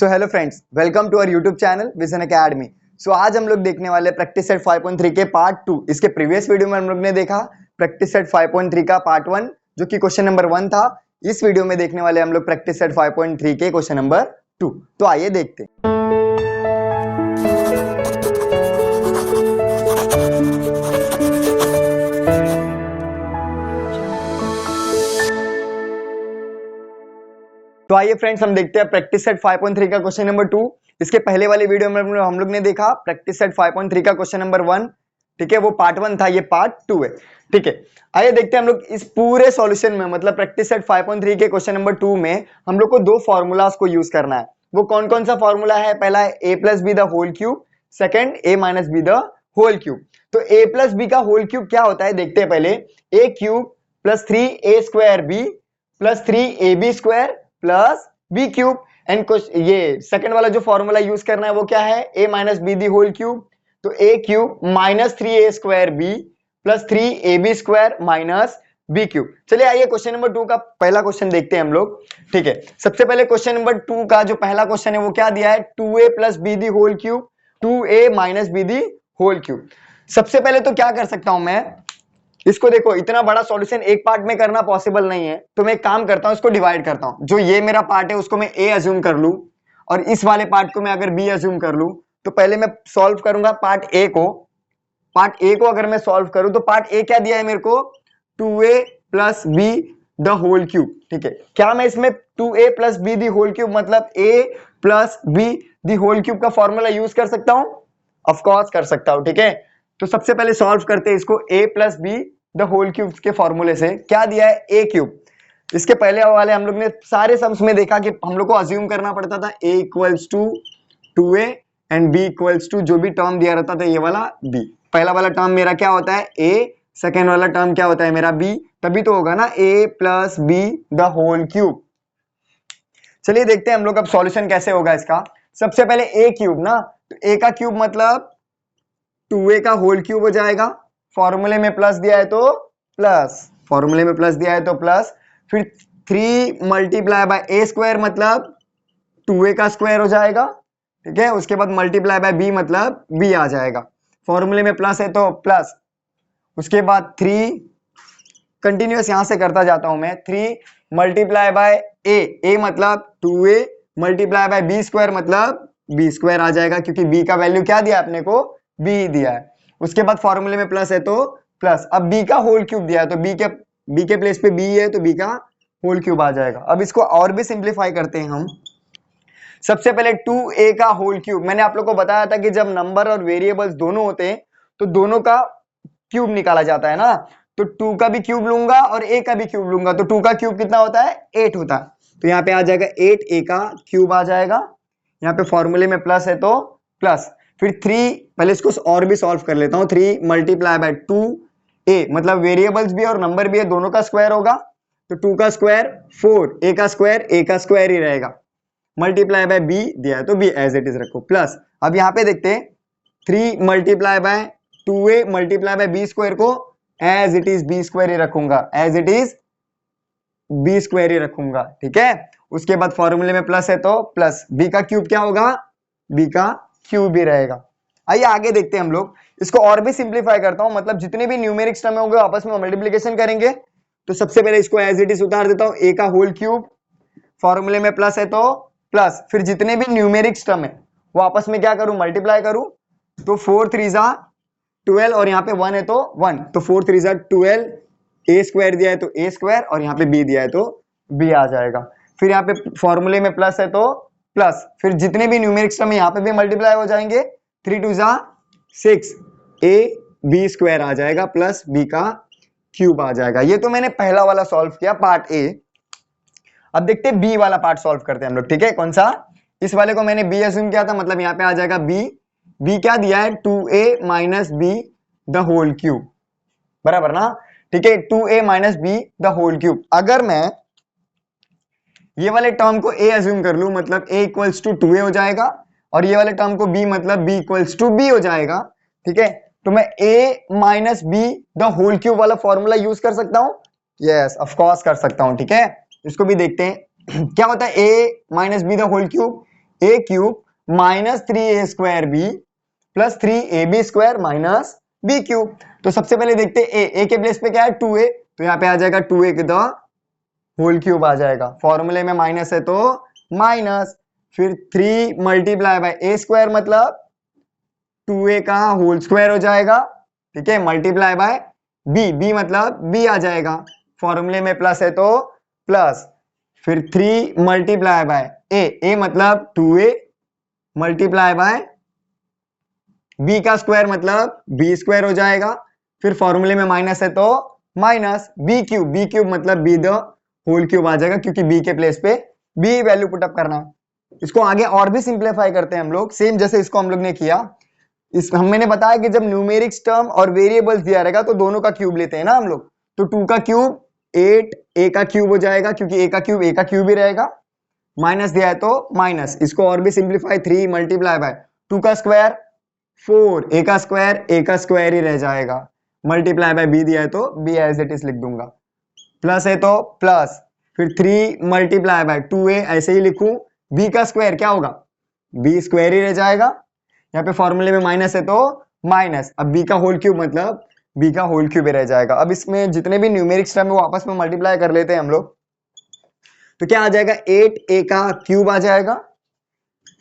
So hello friends, welcome to our YouTube channel Vision Academy. So आज हम लोग देखने वाले प्रैक्टिस सेट 5.3 के पार्ट 2। इसके प्रीवियस वीडियो में हम लोग ने देखा प्रैक्टिस सेट 5.3 का पार्ट 1 जो कि क्वेश्चन नंबर 1 था। इस वीडियो में देखने वाले हम लोग प्रैक्टिस सेट 5.3 के क्वेश्चन नंबर 2। तो आइए देखते हैं। तो आइए फ्रेंड्स, हम देखते हैं प्रैक्टिस सेट 5.3 का क्वेश्चन नंबर 2। इसके पहले वाले वीडियो में हम लोग ने देखा प्रैक्टिस सेट 5.3 का क्वेश्चन नंबर 1। ठीक है, वो पार्ट 1 था, ये पार्ट 2 है। ठीक है, आइए देखते हैं हम लोग इस पूरे सॉल्यूशन में, मतलब प्रैक्टिस सेट 5.3 के क्वेश्चन नंबर 2 में हम लोग को दो फॉर्मूलाज को यूज करना है। वो कौन कौन सा फॉर्मूला है? पहला है a plus B the whole cube, second a minus B the whole cube. तो a प्लस बी का होल क्यूब क्या होता है देखते हैं पहले। a cube plus 3a square b plus 3ab square plus B cube. And ये second वाला जो फॉर्मूला यूज करना है वो क्या है? a minus B the whole cube. तो a cube minus 3a square b plus 3ab square minus B cube. चलिए आइए क्वेश्चन नंबर 2 का पहला क्वेश्चन देखते हैं हम लोग। ठीक है, सबसे पहले क्वेश्चन नंबर 2 का जो पहला क्वेश्चन है वो क्या दिया है? 2a plus B the whole cube, 2a minus B the whole cube. सबसे पहले तो क्या कर सकता हूं मैं, इसको देखो, इतना बड़ा सॉल्यूशन एक पार्ट में करना पॉसिबल नहीं है, तो मैं एक काम करता हूं, इसको डिवाइड करता हूं। जो ये मेरा पार्ट है उसको मैं ए अज्यूम कर लूं और इस वाले पार्ट को मैं अगर बी अज्यूम कर लूं, तो पहले मैं सॉल्व करूंगा पार्ट ए को। पार्ट ए को अगर मैं सॉल्व करूं तो पार्ट ए क्या दिया है मेरे को? 2a plus B the whole cube. ठीक है, क्या मैं इसमें 2a plus B the whole cube मतलब a plus B the whole cube का फॉर्मूला यूज कर सकता हूं? ऑफ कोर्स कर सकता हूं। ठीक है, तो सबसे पहले सॉल्व करते हैं इसको a plus B the whole cube के फॉर्मूले से। क्या दिया है? a cube. इसके पहले वाले हम लोग ने सारे सम्स में देखा कि हम लोग को अज्यूम करना पड़ता था a equals to 2a and b equals to जो भी टर्म दिया रहता था ये वाला b। पहला वाला टर्म मेरा क्या होता है? a, सेकेंड वाला टर्म क्या होता है मेरा? b। तभी तो होगा ना a plus B the whole cube. चलिए देखते हैं हम लोग अब सॉल्यूशन कैसे होगा इसका। सबसे पहले a क्यूब ना, तो a का क्यूब मतलब 2a का होल क्यूब हो जाएगा। फॉर्मूले में प्लस दिया है तो प्लस, फॉर्मूले में प्लस दिया है तो प्लस। फिर 3 मल्टीप्लाई बाय a स्क्वायर मतलब 2a का स्क्वायर हो जाएगा। ठीक है, उसके बाद मल्टीप्लाई बाय b मतलब b आ जाएगा। फॉर्मूले में प्लस है तो प्लस। उसके बाद 3 कंटिन्यूअस यहां से करता जाता हूं मैं। 3 मल्टीप्लाई बाय a मतलब 2a multiply by b square मतलब b स्क्वायर आ जाएगा, क्योंकि b का वैल्यू क्या दिया आपने को? b दिया है। उसके बाद फॉर्मूले में प्लस है तो प्लस। अब b का होल क्यूब दिया है तो b के प्लेस पे b है तो b का होल क्यूब आ जाएगा। अब इसको और भी सिंप्लीफाई करते हैं हम। सबसे पहले 2a का होल क्यूब, मैंने आप लोग को बताया था कि जब नंबर और वेरिएबल्स दोनों होते हैं तो दोनों का क्यूब निकाला जाता है ना। तो 2 का भी क्यूब लूंगा और a का भी क्यूब लूंगा, तो 2 का क्यूब कितना होता है? 8 होता है। तो यहाँ पे आ जाएगा 8a का क्यूब आ जाएगा। यहाँ पे फॉर्मूले में प्लस है तो प्लस। फिर 3, पहले इसको और भी सॉल्व कर लेता हूँ। 3 मल्टीप्लाई बाय 2a मतलब वेरिएबल्स भी और नंबर भी है, दोनों का स्क्वायर होगा। तो 2 का स्क्वायर 4, a का स्क्वायर ही रहेगा। मल्टीप्लाई बाय b दिया है तो b एज इट इज रखो प्लस। अब यहाँ पे देखते हैं 3 multiply by 2a multiply by b square को as it is b square ही रखूंगा, as it is b square ही रखूंगा। ठीक है, उसके बाद फॉर्मूले में प्लस है तो प्लस। b का क्यूब क्या होगा? b का क्यूब ही रहेगा। आइए आगे देखते हैं हम लोग। इसको और भी सिंप्लीफाई करता हूं, मतलब जितने भी न्यूमेरिक्स टर्म होंगे आपस में मल्टीप्लिकेशन करेंगे। तो सबसे पहले इसको एज इट इज उतार देता हूं, a का होल क्यूब, फॉर्मूले में प्लस है तो प्लस। फिर जितने भी न्यूमेरिक्स टर्म है वो आपस में क्या करूं? मल्टीप्लाई करूं। तो 4 3 जा 12 और यहाँ पे 1 है तो 1, तो 4 3 जा 12, a स्क्वायर दिया है तो a स्क्वायर और यहाँ पे b दिया है तो b आ जाएगा। फिर यहाँ पे फॉर्मूले में प्लस है तो प्लस। फिर जितने भी न्यूमेरिक्स टर्म यहाँ पे भी मल्टीप्लाई हो जाएंगे। 3 2 जा 6, a b स्क्वायर आ जाएगा प्लस b का क्यूब आ जाएगा। ये तो मैंने पहला वाला सॉल्व किया पार्ट ए। अब देखते हैं बी वाला पार्ट सॉल्व करते हैं हम लोग। ठीक है, कौन सा? इस वाले को मैंने बी अज्यूम किया था, मतलब यहाँ पे आ जाएगा बी क्या दिया है? 2a minus B the whole cube, बराबर ना। ठीक है, 2a minus B the whole cube. अगर मैं ये वाले टर्म को a अज्यूम कर लूं मतलब a इक्वल्स टू 2a हो जाएगा, और ये वाले टर्म को b मतलब b इक्वल्स टू b हो जाएगा। ठीक है, तो मैं a minus B the whole cube वाला फॉर्मूला यूज कर सकता हूं। यस, ऑफ कोर्स कर सकता हूं। ठीक है, इसको भी देखते हैं क्या होता है। a minus B the whole cube, A cube minus 3a² B plus 3ab² minus B cube. तो सबसे पहले देखते हैं ए के प्लेस पे क्या है 2a, तो यहाँ पे आ जाएगा 2a द होल क्यूब आ जाएगा, फॉर्मूले में माइनस है तो माइनस, फिर 3 मल्टीप्लाई बाय a² मतलब 2a का होल स्क्वायर हो जाएगा, ठीक है, मल्टीप्लाई बाय b मतलब b आ जाएगा, फॉर्मूले में प्लस है तो प्लस, फिर 3 मल्टीप्लाई बाय a मतलब 2a मल्टीप्लाई बाय b का स्क्वायर मतलब b² हो जाएगा, फिर फॉर्मूले में माइनस है तो माइनस b क्यूब मतलब b द होल क्यूब आ जाएगा, क्योंकि b के प्लेस पे b वैल्यू पुटअप करना है। इसको आगे और भी सिंप्लीफाई करते हैं हम लोग, सेम जैसे इसको हम लोग ने किया। मैंने बताया कि जब न्यूमेरिक्स टर्म और वेरिएबल्स दिया रहेगा तो दोनों का क्यूब लेते हैं ना हम लोग, तो 2 का क्यूब 8 a का क्यूब हो जाएगा, क्योंकि a का क्यूब ही रहेगा, माइनस दिया है तो माइनस, इसको और भी सिंप्लीफाई 3 मल्टीप्लाई बाय 2 का स्क्वायर 4 a का स्क्वायर ही रह जाएगा, मल्टीप्लाई बाय b दिया है तो b एज इट इज लिख दूंगा, प्लस है तो प्लस, फिर 3 मल्टीप्लाई बाय 2a ऐसे ही लिखूं, b का स्क्वायर क्या होगा b² ही रह जाएगा, यहाँ पे फॉर्मूले में माइनस है तो माइनस, अब b का होल क्यूब मतलब b का होल क्यूब ही रह जाएगा। अब इसमें जितने भी न्यूमेरिक्स टर्म है वो आपस में मल्टीप्लाई कर लेते हैं हम लोग, तो क्या आ जाएगा 8a का क्यूब आ जाएगा,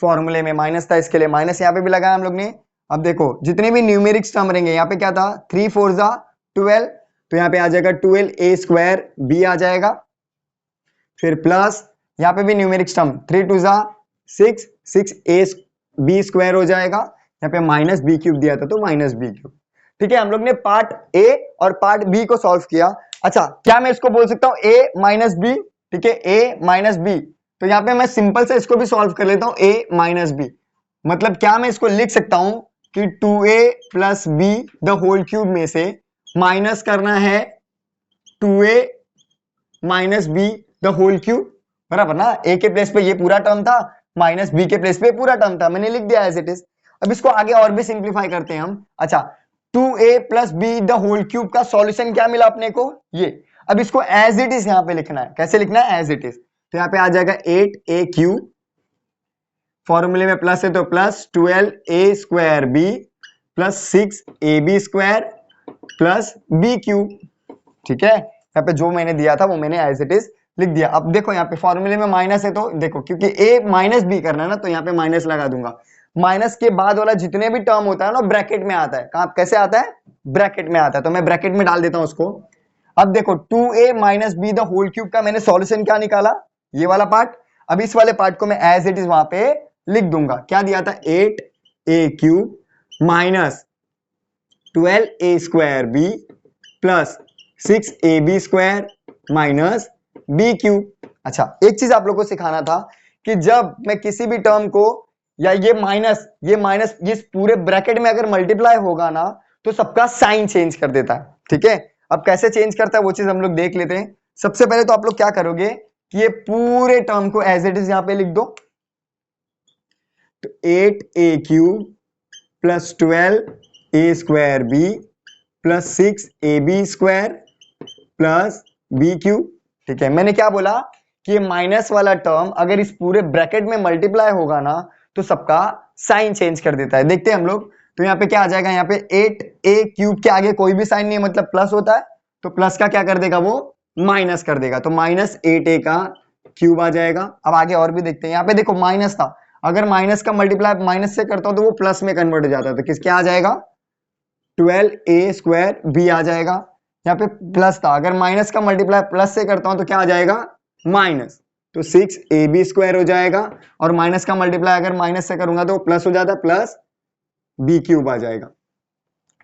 फॉर्मूले में माइनस था इसके लिए माइनस यहाँ पे भी लगाया हम लोग ने। अब देखो जितने भी न्यूमेरिक्स टर्म रहेंगे, यहाँ पे क्या था 3 4 जा 12, तो यहाँ पे आ जाएगा 12a² b आ जाएगा, फिर प्लस यहाँ पे भी न्यूमेरिक्स टर्म 3 2 जा 6 6ab² हो जाएगा, यहाँ पे माइनस b क्यूब दिया था तो माइनस b क्यूब। ठीक है, हम लोग ने पार्ट a और पार्ट b को सॉल्व किया। अच्छा, क्या मैं इसको बोल सकता हूँ a माइनस b, ठीक है, a माइनस b, तो यहाँ पे मैं सिंपल से इसको भी सॉल्व कर लेता हूँ a माइनस b, मतलब क्या मैं इसको लिख सकता हूँ कि 2a plus b the whole cube में से माइनस करना है 2a minus b the whole cube, बराबर ना, a के प्लेस पे ये पूरा टर्म था, माइनस b के प्लेस पे पूरा टर्म था, मैंने लिख दिया एज इट इज। अब इसको आगे और भी सिंप्लीफाई करते हैं हम। अच्छा, 2a plus b the whole cube का सॉल्यूशन क्या मिला अपने को ये, अब इसको एज इट इज यहाँ पे लिखना है, कैसे लिखना है एज इट इज, तो यहाँ पे आ जाएगा 8a क्यूब, फॉर्मूले में प्लस है तो plus 12a² b plus 6ab² plus b cube, ठीक है, यहाँ पे जो मैंने दिया था वो मैंने एज इट इज लिख दिया। अब देखो यहाँ पे फॉर्मूले में माइनस है तो देखो, क्योंकि a माइनस b करना है ना, तो यहाँ पे माइनस लगा दूंगा, माइनस के बाद वाला जितने भी टर्म होता है ना ब्रैकेट में आता है, कहाँ कैसे आता है ब्रैकेट में आता है, तो मैं ब्रैकेट में डाल देता हूँ उसको। अब देखो 2a minus b the whole cube का मैंने सॉल्यूशन क्या निकाला, ये वाला पार्ट, अब इस वाले पार्ट को मैं एज इट इज वहां पे लिख दूंगा, क्या दिया था 8a cube minus 12a² b plus 6ab² minus b cube. अच्छा, एक चीज आप लोग को सिखाना था कि जब मैं किसी भी टर्म को, या ये माइनस ये पूरे ब्रैकेट में अगर मल्टीप्लाई होगा ना तो सबका साइन चेंज कर देता है, ठीक है, अब कैसे चेंज करता है वो चीज हम लोग देख लेते हैं। सबसे पहले तो आप लोग क्या करोगे कि ये पूरे टर्म को एज इट इज यहां पे लिख दो, तो 8a cube plus 12a² b plus 6ab² plus b cube, ठीक है। मैंने क्या बोला कि ये माइनस वाला टर्म अगर इस पूरे ब्रैकेट में मल्टीप्लाई होगा ना तो सबका साइन चेंज कर देता है, देखते हैं हम लोग। तो यहाँ पे क्या आ जाएगा, यहाँ पे 8a क्यूब के आगे कोई भी साइन नहीं है, मतलब प्लस होता है, तो प्लस का क्या कर देगा वो माइनस कर देगा, तो माइनस 8a का क्यूब आ जाएगा। अब आगे और भी देखते हैं, यहाँ पे देखो माइनस था, अगर माइनस का मल्टीप्लाई माइनस से करता हूं तो वो प्लस में कन्वर्ट हो जाता है, तो किसके आ जाएगा 12a² b आ जाएगा। यहाँ पे प्लस था, अगर माइनस का मल्टीप्लाई प्लस से करता हूं तो क्या आ जाएगा माइनस, तो 6ab² हो जाएगा, और माइनस का मल्टीप्लाई अगर माइनस से करूंगा तो प्लस हो जाता है, प्लस b क्यूब आ जाएगा,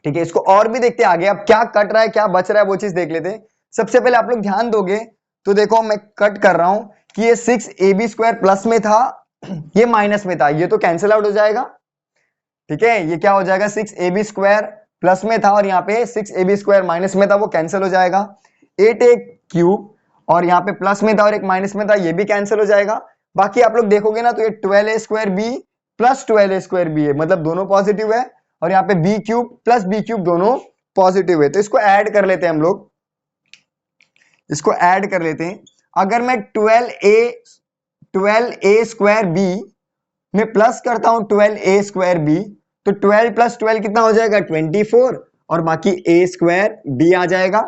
ठीक है। इसको और भी देखते हैं आगे, अब क्या कट रहा है क्या बच रहा है वो चीज देख लेते हैं। सबसे पहले आप लोग ध्यान दोगे तो देखो मैं कट कर रहा हूं कि ये 6ab² प्लस में था, ये माइनस में था, ये तो कैंसिल आउट हो जाएगा, ठीक है, ये क्या हो जाएगा 6ab² प्लस में था और यहाँ पे 6ab² माइनस में था, वो कैंसिल हो जाएगा। 8a क्यूब और यहाँ पे प्लस में था और एक माइनस में था, ये भी कैंसिल हो जाएगा। बाकी आप लोग देखोगे ना तो ये 12a² b plus 12a² b है, मतलब दोनों पॉजिटिव है, और यहाँ पे b cube plus b cube दोनों पॉजिटिव है, तो इसको ऐड कर लेते हैं हम लोग, इसको ऐड कर लेते हैं। अगर मैं 12a² b मैं प्लस करता हूं 12a स्क्वायर बी, तो 12 प्लस 12 कितना हो जाएगा 24, और बाकी a स्क्वायर बी आ जाएगा।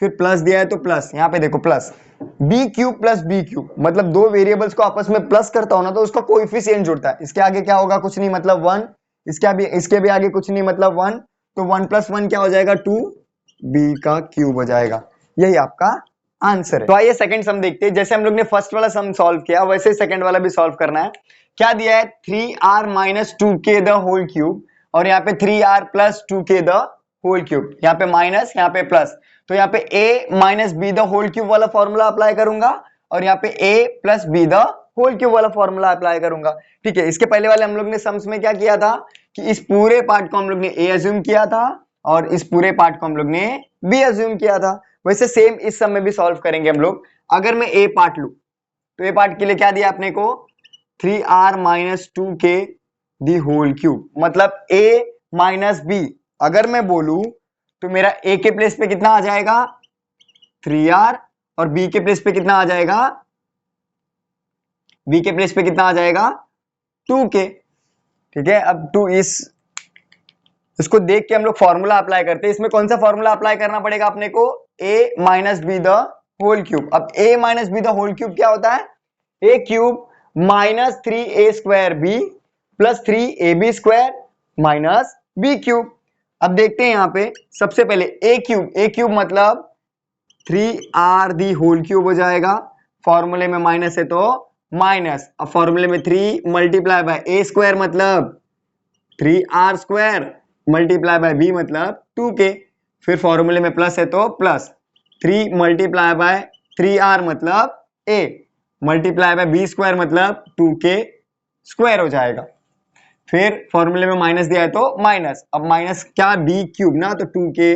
फिर प्लस दिया है तो प्लस, यहां पे देखो plus B cube plus B cube, मतलब दो वेरिएबल्स को आपस में प्लस करता हूं ना तो उसका कोएफिशिएंट जुड़ता है। इसके आगे क्या होगा, कुछ नहीं मतलब 1, इसके भी आगे कुछ नहीं मतलब 1, तो 1 प्लस 1 क्या हो जाएगा 2, बी का क्यूब हो जाएगा। यही आपका आंसर है। तो आइए सेकंड सम देखते हैं। जैसे हम लोग ने फर्स्ट वाला सम सॉल्व किया वैसे ही सेकंड वाला भी सॉल्व करना है। क्या दिया है 3r minus 2k the whole cube, और यहाँ पे 3r plus 2k the whole cube, यहाँ पे माइनस यहाँ पे प्लस, तो यहाँ पे a minus B the whole cube वाला फॉर्मूला अप्लाई करूंगा, और यहाँ पे a plus B the whole cube वाला फॉर्मूला अप्लाई करूंगा। ठीक है, इसके पहले वाले हम लोग ने सम्स में क्या किया था कि इस पूरे पार्ट को हम लोग ने a अज्यूम किया था और इस पूरे पार्ट को हम लोग ने b अज्यूम किया था। वैसे सेम इस सम में भी सॉल्व करेंगे हम लोग। अगर मैं a पार्ट लूं तो a पार्ट के लिए क्या दिया आपने को 3r minus 2k the whole cube, मतलब a माइनस b। अगर मैं बोलूं तो मेरा a के प्लेस पे कितना आ जाएगा 3r, और b के प्लेस पे कितना आ जाएगा, b के प्लेस पे कितना आ जाएगा 2k। ठीक है, अब इसको देख के हम लोग फॉर्मूला अप्लाई करते हैं। इसमें कौन सा फॉर्मूला अप्लाई करना पड़ेगा अपने को, a minus B the whole cube. अब a minus B the whole cube क्या होता है, a cube minus 3a square b plus 3ab square minus b cube. अब देखते हैं यहाँ पे सबसे पहले a क्यूब मतलब 3r दी होल क्यूब हो जाएगा, फॉर्मूले में माइनस है तो माइनस, अब फॉर्मूले में 3 मल्टीप्लाई बाय a स्क्वायर मतलब 3r square multiply by b मतलब 2k, फिर फॉर्मूले में प्लस है तो प्लस 3 मल्टीप्लाई बाय 3r मतलब a multiply by b square मतलब 2k स्क्वायर हो जाएगा। फिर फॉर्मूले में माइनस दिया है तो माइनस, अब माइनस क्या b क्यूब ना, तो 2k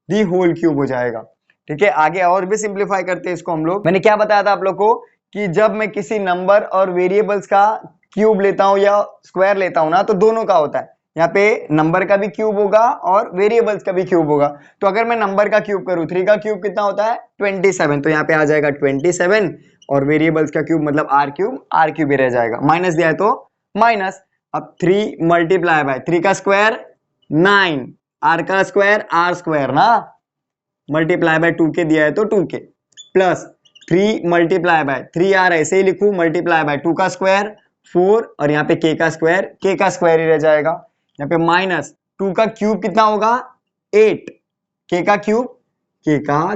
दी होल क्यूब हो जाएगा। ठीक है, आगे और भी सिंप्लीफाई करते हैं इसको हम लोग। मैंने क्या बताया था आप लोग को कि जब मैं किसी नंबर और वेरिएबल्स का क्यूब लेता हूं या स्क्वायर लेता हूं ना तो दोनों का होता है। यहाँ पे नंबर का भी क्यूब होगा और वेरिएबल्स का भी क्यूब होगा। तो अगर मैं नंबर का क्यूब करूं 3 का क्यूब कितना होता है 27, तो यहाँ पे आ जाएगा 27, और वेरिएबल्स का क्यूब मतलब r क्यूब ही रह जाएगा, माइनस दिया है तो माइनस। अब 3 मल्टीप्लाई बाय 3 का स्क्वायर 9, r का स्क्वायर r स्क्वायर ना, मल्टीप्लाई बाय 2k दिया है तो 2k, plus 3 multiply bye 3r ऐसे ही लिखूं, मल्टीप्लाई बाय 2 का स्क्वायर 4, और यहाँ पे k का स्क्वायर ही रह जाएगा। यहाँ पे माइनस 2 का क्यूब कितना होगा 8, k का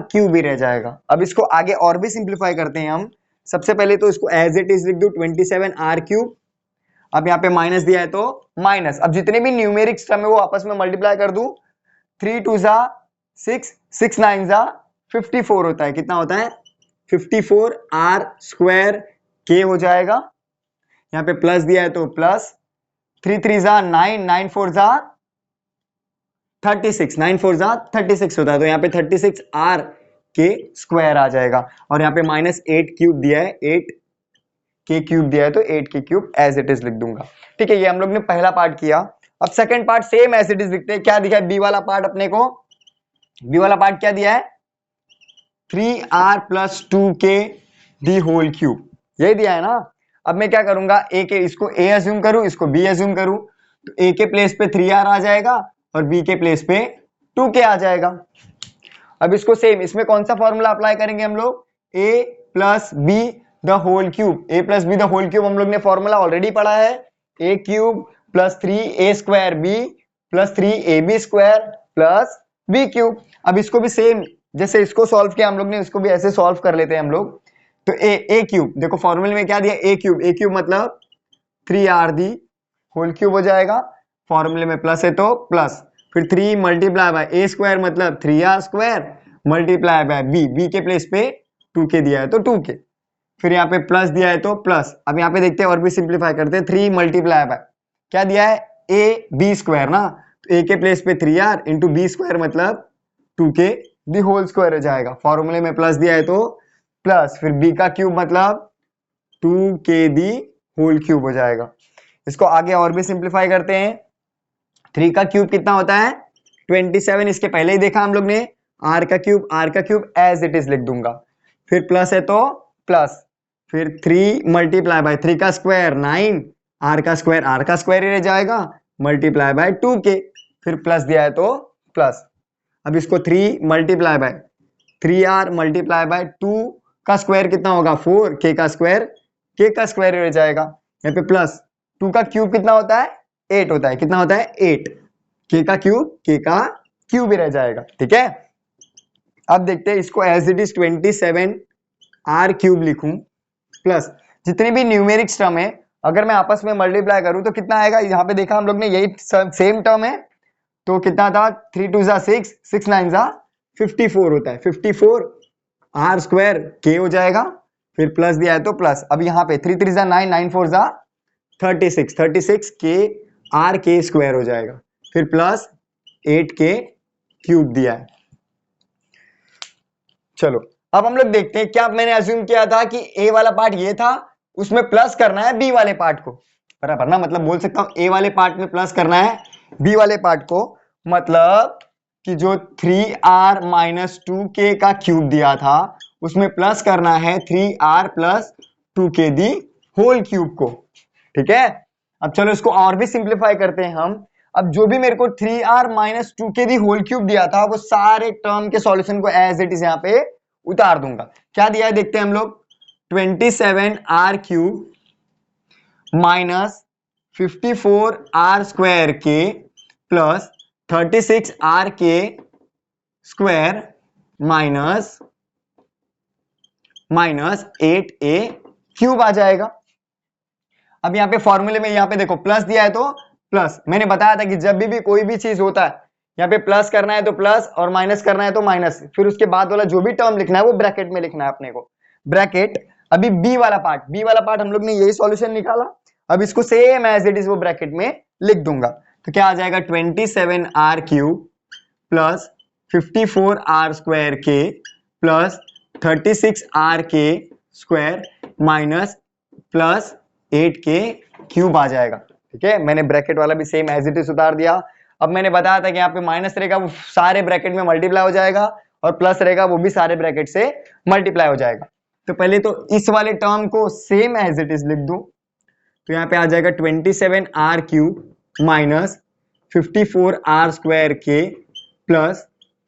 क्यूब ही रह जाएगा। अब इसको आगे और भी सिंप्लीफाई करते हैं हम। सबसे पहले तो इसको एज इट इज लिख दो 27r क्यूब, अब यहाँ पे माइनस दिया है तो माइनस, अब जितने भी न्यूमेरिक टर्म है वो आपस में मल्टीप्लाई कर दूं, 3 2 जा 6, 6 9 जा 54 होता है, कितना होता है 54 r स्क्वायर k हो जाएगा। यहाँ पे प्लस दिया है तो प्लस 3 3 जा 9, 9 4 जा 36, 9 4 जा 36 होता है, तो यहाँ पे 36 r के स्क्वायर आ जाएगा। और यहाँ पे माइनस 8 क्यूब दिया है, 8 के क्यूब दिया है तो 8 के क्यूब एज इट इज लिख दूंगा। ठीक है, ये हम लोग ने पहला पार्ट किया। अब second part same as it is लिखते हैं। क्या दिया है बी वाला पार्ट अपने को, बी वाला पार्ट क्या दिया है 3r plus 2k the whole cube, यही दिया है ना। अब मैं क्या करूंगा इसको a अज्यूम करूं, इसको b अज्यूम करूं, तो a के प्लेस पे 3r आ जाएगा और b के प्लेस पे 2k आ जाएगा। अब इसको सेम इसमें कौन सा फॉर्मूला अप्लाई करेंगे हम लोग, a plus B the whole cube, a plus B the whole cube हम लोग ने फॉर्मूला ऑलरेडी पढ़ा है, a cube plus 3a square b plus 3ab square plus b cube. अब इसको भी सेम जैसे इसको सॉल्व किया हम लोग ने, इसको भी ऐसे सॉल्व कर लेते हैं हम लोग। तो a क्यूब देखो फॉर्मूले में क्या दिया a क्यूब मतलब 3r दी होल क्यूब हो जाएगा, फॉर्मूले में प्लस है तो प्लस, फिर 3 मल्टीप्लाई बाय a स्क्वायर मतलब 3r square multiply by b के प्लेस पे 2k दिया है तो 2k, फिर यहाँ पे प्लस दिया है तो प्लस। अब यहाँ पे देखते हैं और भी सिंप्लीफाई करते हैं, 3 मल्टीप्लाई बाय क्या दिया है a b स्क्वायर ना, तो a के प्लेस पे 3r इंटू b स्क्वायर मतलब 2k दी होल स्क्वायर हो जाएगा, फॉर्मूले में प्लस दिया है तो प्लस, फिर b का क्यूब मतलब 2k दी होल क्यूब हो जाएगा। इसको आगे और भी सिंप्लीफाई करते हैं। 3 का क्यूब कितना होता है 27, इसके पहले ही देखा हम लोग ने, r का क्यूब एज इट इज लिख दूंगा, फिर प्लस है तो प्लस, फिर 3 मल्टीप्लाई बाय 3 का स्क्वायर 9, r का स्क्वायर ही रह जाएगा, मल्टीप्लाई बाय 2k, फिर प्लस दिया है तो प्लस। अब इसको 3 multiply bye 3r multiply by 2 का स्क्वायर कितना होगा 4, k का स्क्वायर रह जाएगा, यहाँ पे प्लस 2 का क्यूब कितना होता है 8 होता है, कितना होता है 8, k का क्यूब भी रह जाएगा। ठीक है, अब देखते हैं इसको as it is 27 r cube लिखूं प्लस जितनी भी न्यूमेरिक्स टर्म है अगर मैं आपस में मल्टीप्लाई करूं तो कितना आएगा, यहाँ पे देखा हम लोग ने यही सेम टर्म है तो कितना था 3 2 जा 6, 6 9 जा 54 होता है, 54 r स्क्वायर k हो जाएगा, फिर प्लस दिया है तो प्लस। अब यहाँ पे 3 3 जा 9, 9 4 जा 36, 36 k r k स्क्वायर हो जाएगा, फिर प्लस 8k क्यूब दिया है। चलो अब हम लोग देखते हैं, क्या मैंने अज्यूम किया था कि a वाला पार्ट ये था, उसमें प्लस करना है b वाले पार्ट को, बराबर ना, मतलब बोल सकता हूं a वाले पार्ट में प्लस करना है b वाले पार्ट को, मतलब कि जो 3r माइनस 2k का क्यूब दिया था उसमें प्लस करना है 3r plus 2k the whole cube को। ठीक है, अब चलो इसको और भी सिंप्लीफाई करते हैं हम। अब जो भी मेरे को 3r minus 2k the whole cube दिया था वो सारे टर्म के सॉल्यूशन को एज इट इज यहाँ पे उतार दूंगा। क्या दिया है देखते हैं हम लोग, 27r cube minus 54r square के प्लस 36r के स्क्वायर माइनस 8a क्यूब आ जाएगा। अब यहाँ पे फॉर्मूले में यहाँ पे देखो प्लस दिया है तो प्लस, मैंने बताया था कि जब भी कोई भी चीज होता है यहाँ पे प्लस करना है तो प्लस और माइनस करना है तो माइनस, फिर उसके बाद वाला जो भी टर्म लिखना है वो ब्रैकेट में लिखना है अपने को, ब्रैकेट। अभी बी वाला पार्ट हम लोग ने यही सॉल्यूशन निकाला, अब इसको सेम एज इट इज वो ब्रैकेट में लिख दूंगा तो क्या आ जाएगा 27r cube plus 54r square के प्लस 36r के square minus plus 8k cube आ जाएगा। ठीक है, मैंने ब्रैकेट वाला भी सेम एज इट इज उतार दिया। अब मैंने बताया था कि यहाँ पे माइनस रहेगा वो सारे ब्रैकेट में मल्टीप्लाई हो जाएगा और प्लस रहेगा वो भी सारे ब्रैकेट से मल्टीप्लाई हो जाएगा। तो पहले तो इस वाले टर्म को सेम एज इट इज लिख दो, तो यहाँ पे आ जाएगा 27r cube minus 54r square के प्लस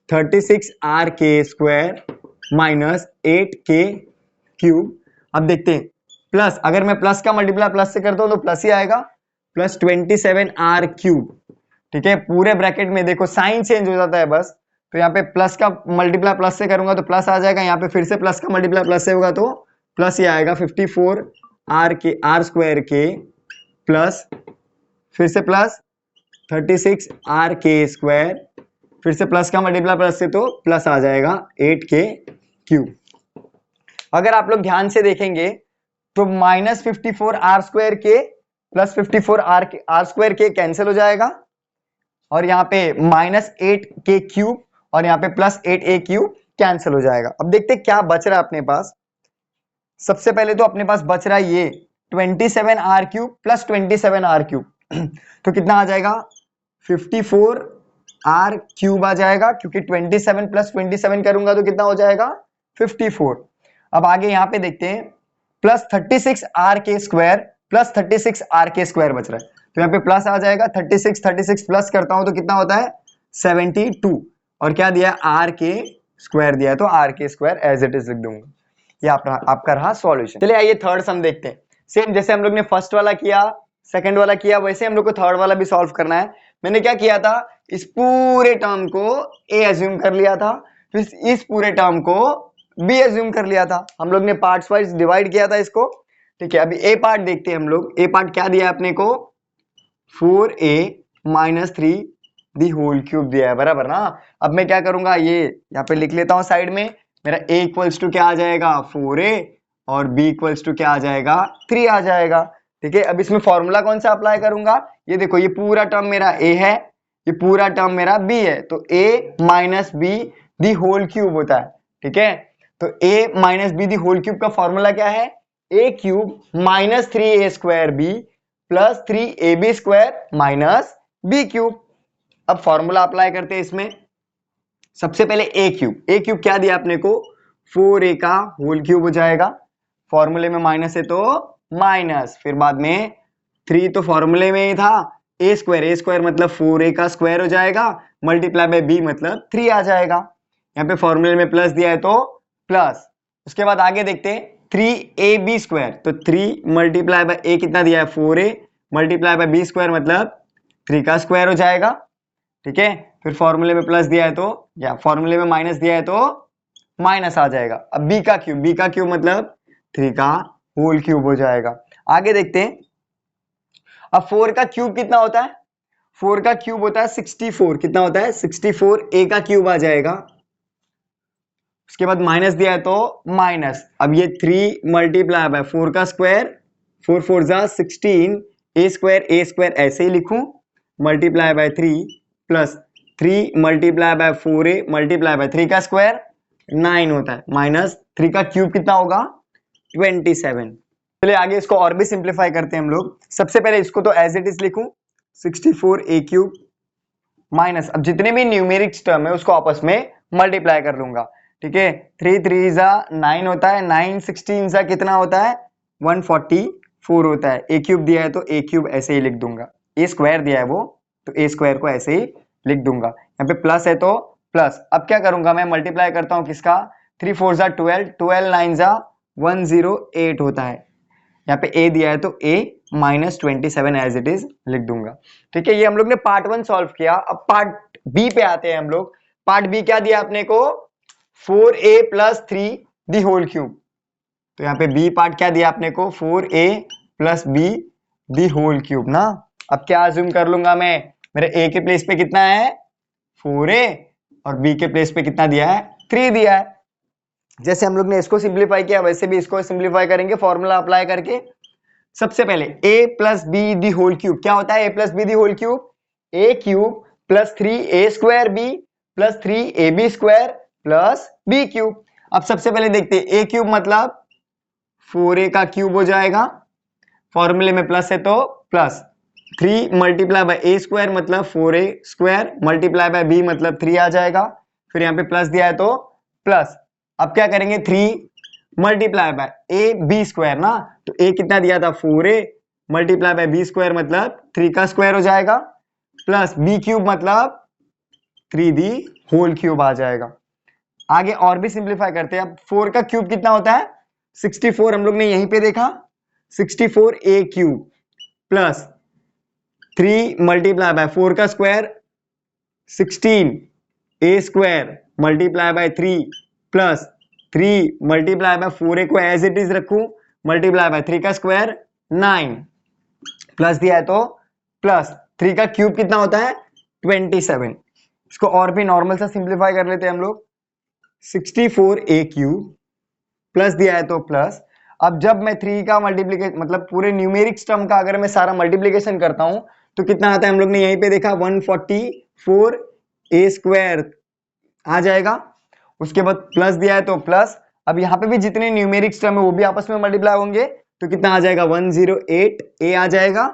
36r के स्क्वायर माइनस 8k क्यूब। अब देखते हैं प्लस, अगर मैं प्लस का मल्टीप्लाई प्लस से करता हूं तो प्लस ही आएगा, प्लस 27r क्यूब। ठीक है, पूरे ब्रैकेट में देखो साइन चेंज हो जाता है बस, तो यहाँ पे प्लस का मल्टीप्लाई प्लस से करूंगा तो प्लस आ जाएगा, यहाँ पे फिर से प्लस का मल्टीप्लाई प्लस से होगा तो प्लस ही आएगा, 54r के r स्क्वायर के प्लस फिर से प्लस 36r के स्क्वायर, फिर से प्लस का मल्टीप्लाई प्लस से तो प्लस आ जाएगा 8k क्यूब। अगर आप लोग ध्यान से देखेंगे तो माइनस 54r स्क्वायर के प्लस 54r स्क्वायर के कैंसिल हो जाएगा और यहाँ पे माइनस 8k क्यूब और यहाँ पे प्लस 8a क्यूब कैंसिल हो जाएगा। अब देखते क्या बच रहा है अपने पास। सबसे पहले तो अपने पास बच रहा है ये 27r cube plus 27r cube तो कितना आ जाएगा 54r क्यूब आ जाएगा, क्योंकि 27 प्लस 27 करूंगा तो कितना हो जाएगा 54। अब आगे यहाँ पे देखते हैं प्लस 36r के स्क्वायर प्लस 36r के स्क्वायर बच रहा है, तो यहाँ पे प्लस आ जाएगा, 36 प्लस करता हूं तो कितना होता है 72 और क्या दिया r के स्क्वायर दिया है तो r के स्क्वायर एज इट इज लिख दूंगा। ये आपका रहा सॉल्यूशन। चलिए आइए थर्ड सम देखते हैं। सेम जैसे हम लोग ने फर्स्ट वाला किया सेकंड वाला किया वैसे हम लोग को थर्ड वाला भी सॉल्व करना है। मैंने क्या किया था, इस पूरे टर्म को a एज्यूम कर लिया था, फिर इस पूरे टर्म को b एज्यूम कर लिया था, हम लोग ने पार्ट्स वाइज डिवाइड किया था इसको। ठीक है, अभी a पार्ट देखते हैं हम लोग। a पार्ट क्या दिया है अपने को 4a माइनस 3 दी होल क्यूब दिया है, बराबर ना। अब मैं क्या करूंगा, ये यहाँ पे लिख लेता हूं साइड में, मेरा a इक्वल्स टू क्या आ जाएगा 4a और b इक्वल्स टू क्या आ जाएगा 3 आ जाएगा। ठीक है, अब इसमें फॉर्मूला कौन सा अप्लाई करूंगा, ये देखो ये पूरा टर्म मेरा a है, ये पूरा टर्म मेरा b है, तो a minus B the whole cube होता है। ठीक है, तो a minus B the whole cube का फॉर्मूला क्या है, a cube minus 3a square b plus 3ab square minus b cube. अब फॉर्मूला अप्लाई करते हैं इसमें। सबसे पहले a क्यूब क्या दिया अपने को 4a का होल क्यूब हो जाएगा, फॉर्मूले में माइनस है तो माइनस, फिर बाद में 3 तो फॉर्मूले में ही था, ए स्क्वायर मतलब 4a का स्क्वायर हो जाएगा, मल्टीप्लाई बाय b मतलब 3 आ जाएगा। यहाँ पे फॉर्मूले में प्लस दिया है तो प्लस। उसके बाद आगे देखते हैं 3ab स्क्वायर, तो 3 मल्टीप्लाई बाय a कितना दिया है 4a multiply by b square मतलब 3 का स्क्वायर हो जाएगा। ठीक है, फिर फॉर्मूले में प्लस दिया है तो, या फॉर्मूले में माइनस दिया है तो माइनस आ जाएगा। अब b का क्यूब मतलब 3 का होल क्यूब हो जाएगा। आगे देखते हैं, अब 4 का क्यूब कितना होता है, 4 का क्यूब होता है 64, कितना होता है 64, a का क्यूब आ जाएगा। उसके बाद माइनस दिया है तो माइनस, अब ये 3 मल्टीप्लाई बाय 4 का स्क्वायर, 4 4 जा 16, a स्क्वायर ऐसे ही लिखूं, multiply by 3 plus 3 multiply bye 4a multiply by 3 का स्क्वायर 9 होता है, माइनस 3 का क्यूब कितना होगा 27। चलिए आगे इसको और भी सिंप्लीफाई करते हैं हम लोग। सबसे पहले इसको तो एज इट इज लिखूं 64a क्यूब माइनस, अब जितने भी न्यूमेरिक्स टर्म है उसको आपस में मल्टीप्लाई कर लूंगा। ठीक है, 3 3 जा 9 होता है, 9 16 जा कितना होता है 144 होता है। a क्यूब दिया है तो a क्यूब ऐसे ही लिख दूंगा, a स्क्वायर दिया है वो तो a स्क्वायर को ऐसे ही लिख दूंगा। यहाँ पे प्लस है तो प्लस, अब क्या करूंगा मैं मल्टीप्लाई करता हूँ किसका, 3 4 जा 12, 12 9 जा 108 होता है। यहाँ पे a दिया है तो a माइनस 27 एज इट इज लिख दूंगा। ठीक है, ये हम लोग ने पार्ट 1 सॉल्व किया। अब पार्ट बी पे आते हैं हम लोग। पार्ट बी क्या दिया आपने को 4a प्लस 3 दी होल क्यूब, तो यहाँ पे बी पार्ट क्या दिया आपने को 4a plus b the whole cube ना। अब क्या अज्यूम कर लूंगा मैं, मेरे a के प्लेस पे कितना है 4a और b के प्लेस पे कितना दिया है 3 दिया है। जैसे हम लोग ने इसको सिंप्लीफाई किया वैसे भी इसको सिंप्लीफाई करेंगे फॉर्मूला अप्लाई करके। सबसे पहले a plus B the whole cube क्या होता है, a plus B the whole cube a cube plus 3a square b plus 3ab square plus b cube. अब सबसे पहले देखते हैं a क्यूब मतलब 4a का क्यूब हो जाएगा, फॉर्मूले में प्लस है तो plus, 3 multiply bye a square मतलब 4a square multiply by b मतलब 3 आ जाएगा। फिर यहाँ पे प्लस दिया है तो प्लस, अब क्या करेंगे 3 multiply by A B square ना, तो a कितना दिया था 4a multiply by b square मतलब 3 का स्क्वायर हो जाएगा, प्लस b क्यूब मतलब 3 दी होल क्यूब आ जाएगा। आगे और भी सिंप्लीफाई करते हैं। अब 4 का क्यूब कितना होता है 64, हम लोग ने यहीं पे देखा 64a cube plus 3 multiply bye 4 का square 16a square multiply by 3 plus 3 multiply bye 4a को एज इट इज रखूं मल्टीप्लाई बाय 3 का स्क्वायर 9 प्लस दिया है तो प्लस 3 का क्यूब कितना होता है 27। इसको और भी नॉर्मल सा सिंप्लीफाई कर लेते हैं हम लोग 64a क्यूब प्लस दिया है तो प्लस, अब जब मैं 3 का मल्टीप्लीकेशन मतलब पूरे न्यूमेरिक्स टर्म का अगर मैं सारा मल्टीप्लीकेशन करता हूं तो कितना आता है हम लोग ने यहीं पे देखा 144a स्क्वायर आ जाएगा। उसके बाद प्लस दिया है तो प्लस, अब यहाँ पे भी जितने न्यूमेरिक्स टर्म है वो भी आपस में मल्टीप्लाई होंगे तो कितना आ जाएगा 108a आ जाएगा।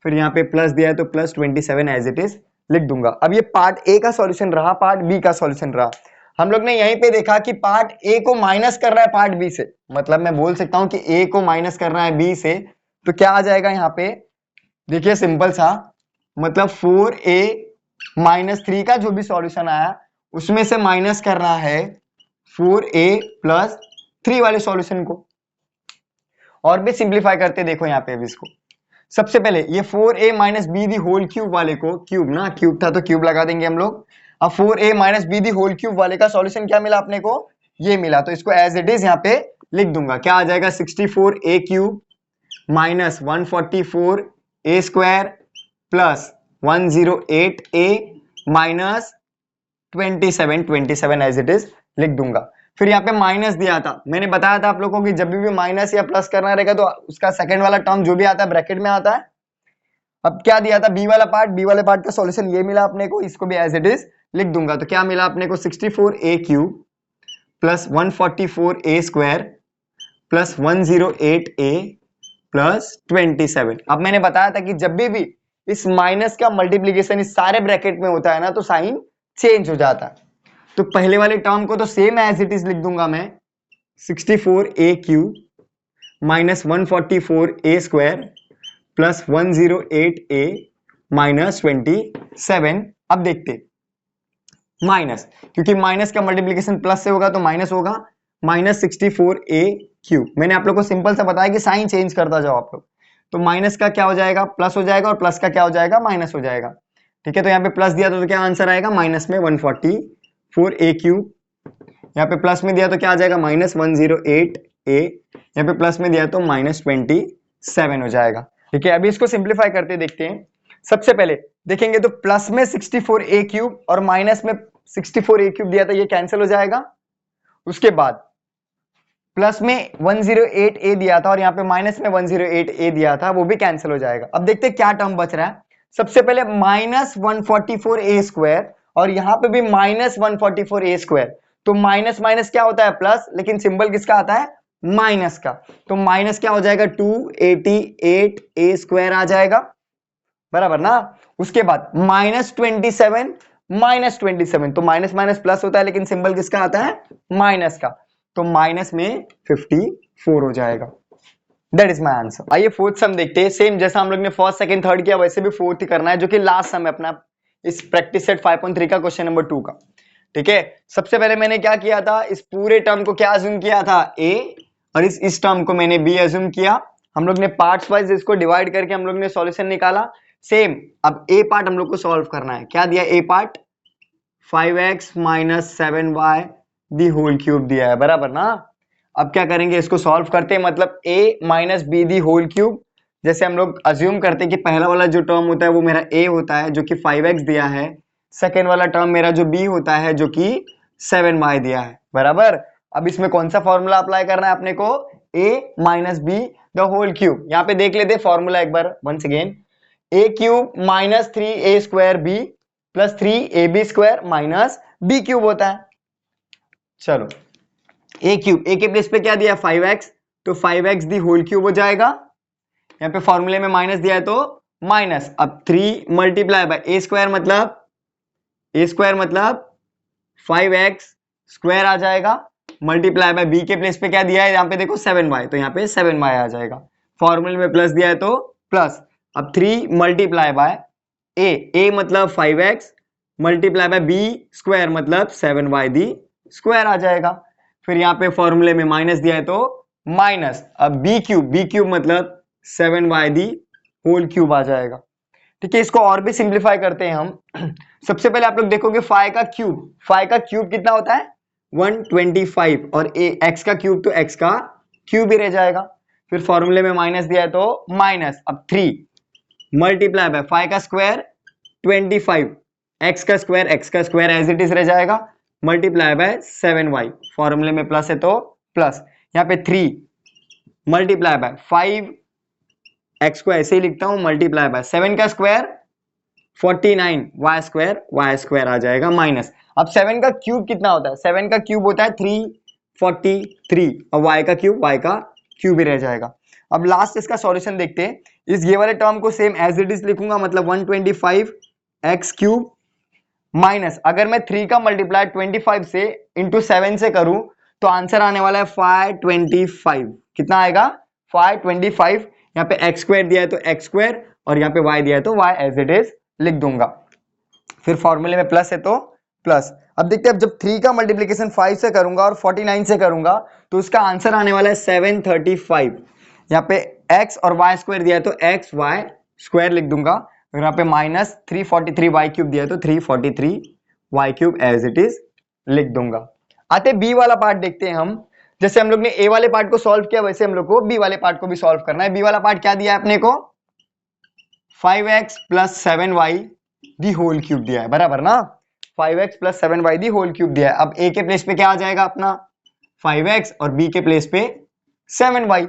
फिर यहाँ पे प्लस दिया है तो प्लस 27 एज इट इज लिख दूंगा। अब ये पार्ट ए का सॉल्यूशन रहा, पार्ट बी का सॉल्यूशन रहा। हम लोग ने यहीं पे देखा कि पार्ट ए को माइनस कर रहा है पार्ट बी से, मतलब मैं बोल सकता हूं कि ए को माइनस कर रहा है बी से, तो क्या आ जाएगा यहाँ पे देखिए सिंपल सा, मतलब 4a माइनस 3 का जो भी सॉल्यूशन आया उसमें से माइनस कर रहा है 4a प्लस 3 वाले सॉल्यूशन को। और भी सिंप्लीफाई करते देखो यहाँ पे अब इसको, सबसे पहले ये 4a minus B the whole cube वाले को, क्यूब ना, क्यूब था तो क्यूब लगा देंगे हम लोग। अब 4a minus B the whole cube वाले का सॉल्यूशन क्या मिला अपने को, ये मिला, तो इसको एज इट इज यहाँ पे लिख दूंगा। क्या आ जाएगा 64a cube minus 144a square plus 108a minus 27 as it is लिख दूंगा। फिर यहाँ पे माइनस दिया था, मैंने बताया था आप लोगों को कि जब भी माइनस या प्लस करना रहेगा तो उसका सेकंड वाला टर्म जो भी आता है ब्रैकेट में आता है। अब क्या दिया था बी वाला पार्ट, बी वाले पार्ट का सॉल्यूशन ये मिला अपने को, इसको भी एज इट इज लिख दूंगा। तो क्या मिला अपने को 64a cube plus 144a square plus 108a plus 27। अब मैंने बताया था कि जब भी इस माइनस का मल्टीप्लीकेशन इस सारे ब्रैकेट में होता है ना तो साइन चेंज हो जाता है। तो पहले वाले टर्म को तो सेम एज इट इज लिख दूंगा मैं 64a cube minus 144a² plus 108a minus 27। अब देखते माइनस, क्योंकि माइनस का मल्टीप्लीकेशन प्लस से होगा तो माइनस होगा, माइनस 64a³। मैंने आप लोग को सिंपल सा बताया कि साइन चेंज करता जाओ आप लोग, तो माइनस का क्या हो जाएगा प्लस हो जाएगा और प्लस का क्या हो जाएगा माइनस हो जाएगा। ठीक है, तो यहाँ पे प्लस दिया तो क्या आंसर आएगा माइनस में 144a³। यहाँ पे प्लस में दिया तो क्या आ जाएगा माइनस 108a। यहाँ पे प्लस में दिया तो माइनस 27 हो जाएगा। ठीक है, अभी इसको सिंप्लीफाई करते देखते हैं। सबसे पहले देखेंगे तो प्लस में 64a³ और माइनस में 64a³ दिया था, ये कैंसिल हो जाएगा। उसके बाद प्लस में 108a दिया था और यहाँ पे माइनस में 108a दिया था, वो भी कैंसिल हो जाएगा। अब देखते हैं क्या टर्म बच रहा है। सबसे पहले माइनस 144a² और यहाँ पे भी माइनस 144a²। तो माइनस माइनस क्या होता है प्लस, लेकिन सिंबल किसका आता है माइनस का। तो माइनस क्या हो जाएगा 288a² आ जाएगा, बराबर ना। उसके बाद माइनस 27 माइनस 27, तो माइनस माइनस प्लस होता है लेकिन सिंबल किसका आता है माइनस का, तो माइनस में 54 हो जाएगा। That is my answer. आइए फोर्थ सम देखते हैं। सेम जैसा हम लोग ने फर्स्ट सेकंड थर्ड किया वैसे भी फोर्थ ही करना है, जो कि लास्ट सम है अपना इस प्रैक्टिस सेट 5.3 का क्वेश्चन नंबर 2 का। ठीक है, सबसे पहले मैंने क्या किया था, इस पूरे टर्म को क्या अज्यूम किया था a, और इस टर्म को मैंने b अज्यूम किया। हम लोग ने पार्ट्स वाइज इसको डिवाइड करके हम लोग ने सॉल्यूशन निकाला। सेम अब a पार्ट हम लोग को सॉल्व करना है। क्या दिया a part 5x minus 7y the whole cube दिया है, बराबर ना। अब क्या करेंगे, इसको सॉल्व करते हैं, मतलब a minus B the whole cube. जैसे हम लोग अज्यूम करते हैं कि पहला वाला जो टर्म होता है वो मेरा a होता है जो कि 5x दिया है, सेकेंड वाला टर्म मेरा जो b होता है जो कि 7y दिया है, बराबर। अब इसमें कौन सा फॉर्मूला अप्लाई करना है अपने को, a minus B the whole cube. यहाँ पे देख लेते फॉर्मूला एक बार once again, a³ minus 3a² b plus 3ab² minus b³ होता है। चलो a³ a के प्लेस पे क्या दिया 5x, तो 5x दी होल क्यूब हो जाएगा। यहाँ पे फॉर्मूले में माइनस दिया है तो माइनस, अब 3 मल्टीप्लाई बाय a² मतलब 5x² आ जाएगा, मल्टीप्लाई बाय b के प्लेस पे क्या दिया है यहाँ पे देखो 7y, तो यहाँ पे 7y आ जाएगा। फॉर्मूले में प्लस दिया है तो प्लस, अब 3 मल्टीप्लाई बाय a मतलब 5x मल्टीप्लाई बाय b² मतलब 7y दी स्क्वायर आ जाएगा। फिर यहाँ पे फॉर्मूले में माइनस दिया है तो माइनस, अब b³ मतलब 7y दी होल क्यूब आ जाएगा। ठीक है, इसको और भी सिंप्लीफाई करते हैं हम। सबसे पहले आप लोग देखोगे 5 का क्यूब कितना होता है 125 और x का क्यूब तो x का क्यूब ही रह जाएगा। फिर फॉर्मूले में माइनस दिया है तो माइनस, अब 3 मल्टीप्लाई बाय 5 का स्क्वायर 25, x का स्क्वायर एज इट इज रह जाएगा, मल्टीप्लाई बाय 7y, फॉर्मूले में प्लस है तो प्लस, यहाँ पे 3 मल्टीप्लाई बाय 5x को ऐसे ही लिखता हूं मल्टीप्लाई बाय 7 का स्क्वायर 49 y स्क्वायर आ जाएगा माइनस। अब 7 का क्यूब कितना होता है, 7 का क्यूब होता है 343 और y का क्यूब ही रह जाएगा। अब लास्ट इसका सॉल्यूशन देखते हैं। इस ये वाले टर्म को सेम एज इट इज लिखूंगा, मतलब 125x³ माइनस, अगर मैं 3 का मल्टीप्लाई 25 से इंटू 7 से करूं तो आंसर आने वाला है 525। कितना आएगा 525। यहाँ पे x² दिया है तो x² और यहाँ पे y दिया है तो y एज इट इज लिख दूंगा। फिर फॉर्मूले में प्लस है तो प्लस। अब देखते हैं, अब जब 3 का मल्टीप्लिकेशन 5 से करूंगा और 49 से करूंगा तो उसका आंसर आने वाला है 735। यहाँ पे x और y² दिया है तो xy² लिख दूंगा, यहाँ पे माइनस 343y³ दिया है तो 343y³ एज इट इज लिख दूंगा। आते b वाला पार्ट देखते हैं हम। जैसे हम लोग ने a वाले पार्ट को सॉल्व किया वैसे हम लोग को b वाले पार्ट को भी सॉल्व करना है। b वाला पार्ट क्या दिया है अपने को 5x plus 7y the whole cube दिया है, बराबर ना। 5x plus 7y the whole cube दिया है। अब a के प्लेस पे क्या आ जाएगा अपना 5x और b के प्लेस पे 7y।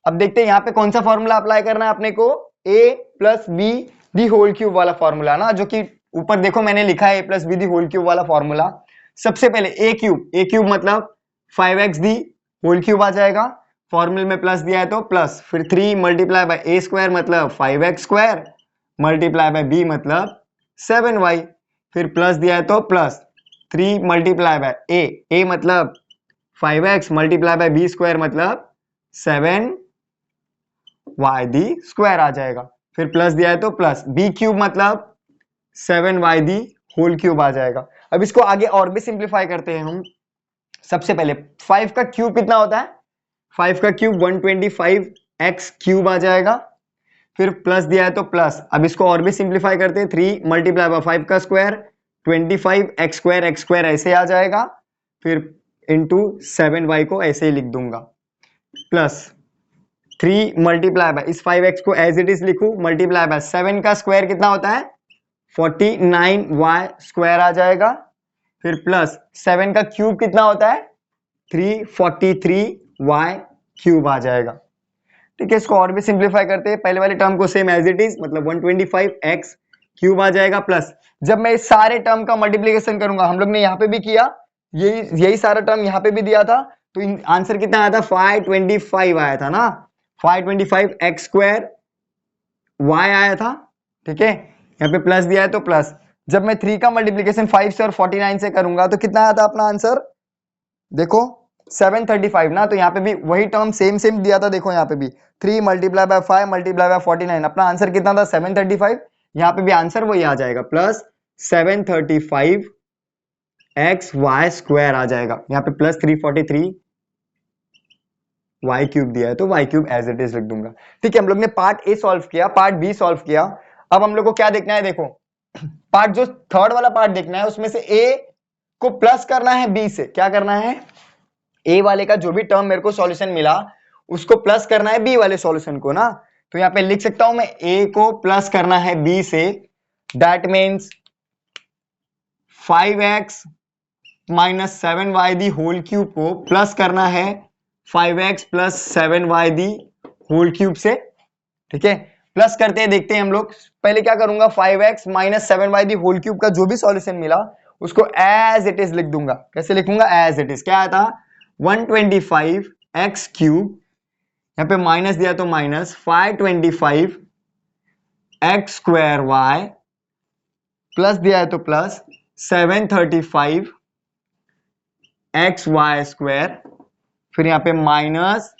अब देखते हैं यहाँ पे कौन सा फॉर्मूला अप्लाई करना है अपने को, a plus B the whole cube वाला फॉर्मूला ना, जो कि ऊपर देखो मैंने लिखा है a plus B the whole cube वाला फॉर्मूला। सबसे पहले a³ मतलब 5x दी होल क्यूब आ जाएगा, फॉर्मूले में प्लस दिया है तो प्लस, फिर 3 मल्टीप्लाई बाय a² मतलब 5x² मल्टीप्लाई बाय b मतलब 7y, फिर प्लस दिया है तो प्लस 3 मल्टीप्लाई बाय a मतलब 5x मल्टीप्लाई बाय b² मतलब 7y वाई दी स्क्वायर आ जाएगा। फिर प्लस दिया है तो प्लस बी क्यूब मतलब 7y दी होल क्यूब आ जाएगा। अब इसको आगे और भी सिंप्लीफाई करते हैं हम। सबसे पहले 5 का क्यूब कितना होता है? 5 का क्यूब 125x क्यूब आ जाएगा। फिर प्लस दिया है तो प्लस, अब इसको और भी सिंप्लीफाई करते हैं, 3 मल्टीप्लाई बाय 5 का स्क्वायर 25 x स्क्वायर ऐसे आ जाएगा। फिर इंटू 7y को ऐसे ही लिख दूंगा, प्लस 3 मल्टीप्लाई बाय इस 5x को एज इट इज लिखूं, मल्टीप्लाई बाय 7 का स्क्वायर कितना होता है? 49y स्क्वायर आ जाएगा। फिर प्लस 7 का क्यूब कितना होता है? 343y क्यूब आ जाएगा। ठीक है, इसको और भी सिंप्लीफाई करते हैं। पहले वाले टर्म को सेम एज इट इज, मतलब 125x क्यूब आ जाएगा। प्लस जब मैं इस सारे टर्म का मल्टीप्लीकेशन करूंगा, हम लोग ने यहाँ पे भी किया, यही सारा टर्म यहाँ पे भी दिया था, तो आंसर कितना आया था? 525 आया था ना, 525x स्क्वायर y आया था। ठीक है, यहाँ पे प्लस दिया है तो प्लस, जब मैं 3 का मल्टीप्लीकेशन 5 से और 49 से करूंगा तो कितना आया था अपना आंसर? देखो 735 ना, तो यहाँ पे भी वही टर्म सेम दिया था। देखो यहाँ पे भी 3 मल्टीप्लाई बाय 5 मल्टीप्लाई बाय 49, अपना आंसर कितना था? 735। यहाँ पे भी आंसर वही आ जाएगा, प्लस 735 एक्स वाई स्क्वायर आ जाएगा। यहाँ पे प्लस 343 वाई क्यूब दिया है तो Y cube as it is लिख दूंगा। ठीक है, हम लोग ने पार्ट ए सॉल्व किया, पार्ट बी सॉल्व किया। अब हम लोग को क्या देखना है? देखो पार्ट जो थर्ड वाला पार्ट देखना है, उसमें से ए को प्लस करना है बी से। क्या करना है? ए वाले का जो भी टर्म मेरे को सॉल्यूशन मिला उसको प्लस करना है बी वाले सॉल्यूशन को ना। तो यहाँ पे लिख सकता हूं मैं, ए को प्लस करना है बी से, that means 5x minus 7y the whole cube को प्लस करना है 5x plus 7y the whole cube से। ठीक है, प्लस करते हैं, देखते हैं हम लोग। पहले क्या करूंगा, 5x minus 7y the whole cube का जो भी सॉल्यूशन मिला उसको एज इट इज लिख दूंगा। कैसे लिखूंगा? As it is. क्या आया था? 125x क्यूब, यहाँ पे माइनस दिया तो minus 525 X square y, plus दिया है तो प्लस 735 एक्स वाई स्क्वायर, फिर यहाँ पे माइनस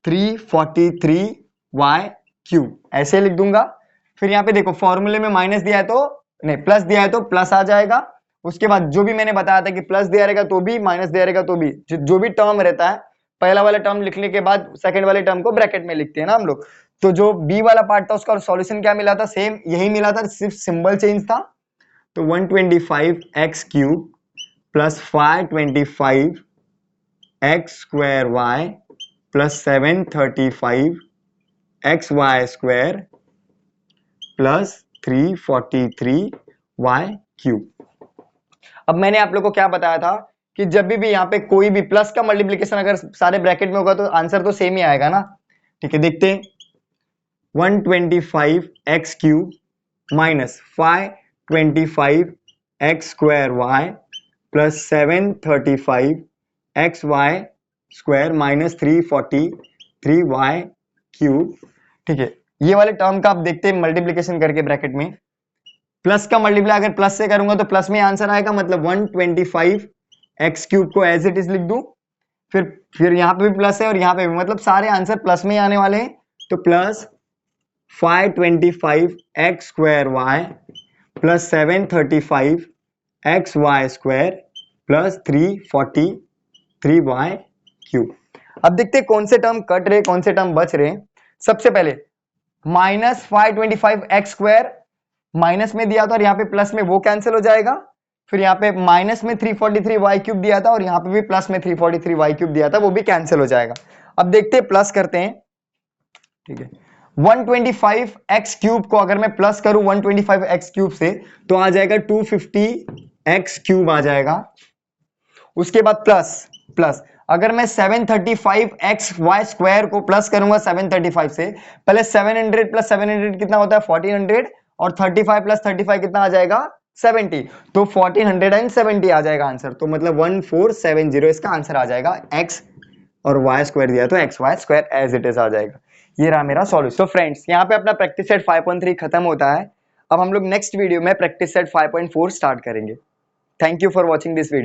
343 वाई क्यूब, ऐसे लिख दूंगा। फिर यहाँ पे देखो फॉर्मूले में माइनस दिया है तो नहीं, प्लस दिया है तो प्लस आ जाएगा। उसके बाद जो भी मैंने बताया था कि प्लस दिया रहेगा तो भी, माइनस दिया रहेगा तो भी, जो भी टर्म रहता है, पहला वाला टर्म लिखने के बाद सेकंड वाले टर्म को ब्रैकेट में लिखते हैं ना हम लोग। तो जो बी वाला पार्ट था उसका सॉल्यूशन क्या मिला था? सेम यही मिला था, सिर्फ सिंबल चेंज था। तो 125 X cube plus 525 X square Y plus 735 X Y square plus 343 Y cube. अब मैंने आप लोग को क्या बताया था कि जब भी यहाँ पे कोई भी प्लस का मल्टीप्लिकेशन अगर सारे ब्रैकेट में होगा तो आंसर तो सेम ही आएगा ना। ठीक है, देखते हैं। 125 X cube minus 525 X square Y plus 735 X Y square minus 343 Y cube. ठीक है, ये वाले टर्म का आप देखते हैं मल्टीप्लिकेशन करके ब्रैकेट में। प्लस का मल्टीप्लाई अगर प्लस से करूंगा तो प्लस में आंसर आएगा, मतलब 125 एक्स क्यूब को एज इट इज लिख दूं। फिर यहाँ पे भी प्लस है और यहाँ पे भी, मतलब सारे आंसर प्लस में ही आने वाले हैं। तो plus 525 X square Y plus 735 X Y square plus 343 Y cube. अब देखते हैं कौन से टर्म कट रहे, कौन से टर्म बच रहे। सबसे पहले माइनस 525 एक्स स्क्वायर माइनस में दिया था और यहाँ पे प्लस में, वो कैंसिल हो जाएगा। फिर यहाँ पे माइनस में 343 वाई क्यूब दिया था और यहाँ पे भी प्लस में 343 वाई क्यूब दिया था, वो भी कैंसिल हो जाएगा। अब देखते हैं, प्लस करते हैं। ठीक है, 125 एक्स क्यूब को अगर मैं प्लस करूं 125 एक्स क्यूब से तो आ जाएगा 250 एक्स क्यूब आ जाएगा। उसके बाद प्लस अगर मैं 735 एक्स वाई स्क्वायर को प्लस करूंगा 735 से, पहले 700 प्लस 700 कितना होता है? 1400, और 35 प्लस 35 कितना आ जाएगा? 70, तो 1470 आ जाएगा आंसर। तो मतलब 1470 इसका आंसर आ जाएगा। एक्स और वाई स्क्वायर दिया तो x Y square as it is आ जाएगा। ये रहा मेरा सॉल्यूशन। तो फ्रेंड्स, यहाँ पे अपना प्रैक्टिस सेट 5.3 खत्म होता है। अब हम लोग नेक्स्ट वीडियो में प्रैक्टिस सेट 5.4 स्टार्ट करेंगे। Thank you for watching this video.